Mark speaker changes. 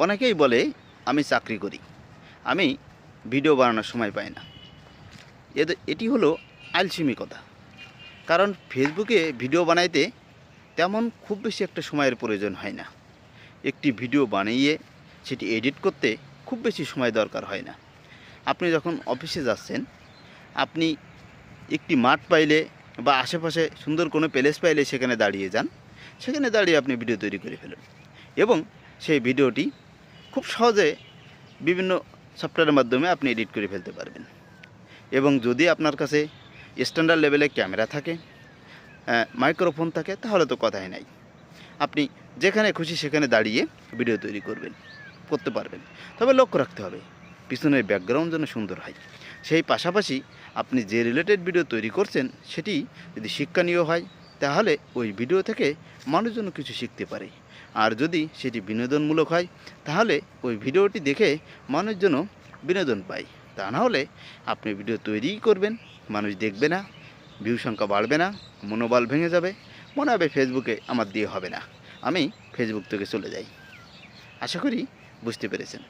Speaker 1: অনেকেই বলে আমি চাকরি করি, আমি ভিডিও বানানোর সময় পাই না। এটি হলো আলসেমি কথা। কারণ ফেসবুকে ভিডিও বানাইতে তেমন খুব বেশি একটা সময়ের প্রয়োজন হয় না। একটি ভিডিও বানিয়ে সেটি এডিট করতে খুব বেশি সময় দরকার হয় না। আপনি যখন অফিসে যাচ্ছেন, আপনি একটি মাঠ পাইলে বা আশেপাশে সুন্দর কোনো প্লেস পাইলে সেখানে দাঁড়িয়ে যান। সেখানে দাঁড়িয়ে আপনি ভিডিও তৈরি করে ফেলুন এবং সেই ভিডিওটি খুব সহজে বিভিন্ন সফটওয়্যারের মাধ্যমে আপনি এডিট করে ফেলতে পারবেন। এবং যদি আপনার কাছে স্ট্যান্ডার্ড লেভেলে ক্যামেরা থাকে, মাইক্রোফোন থাকে, তাহলে তো কথাই নাই। আপনি যেখানে খুশি সেখানে দাঁড়িয়ে ভিডিও তৈরি করতে পারবেন। তবে লক্ষ্য রাখতে হবে পিছনের ব্যাকগ্রাউন্ড যেন সুন্দর হয়। সেই পাশাপাশি আপনি যে রিলেটেড ভিডিও তৈরি করছেন সেটি যদি শিক্ষণীয় হয়, তাহলে ওই ভিডিও থেকে মানুষজন কিছু শিখতে পারে। আর যদি সেটি বিনোদনমূলক হয়, তাহলে ওই ভিডিওটি দেখে মানুষজনও বিনোদন পায়। তা না হলে আপনি ভিডিও তৈরিই করবেন, মানুষ দেখবে না, ভিউ সংখ্যা বাড়বে না, মনোবল ভেঙে যাবে, মনে হবে ফেসবুকে আমার দিয়ে হবে না, আমি ফেসবুক থেকে চলে যাই। আশা করি বুঝতে পেরেছেন।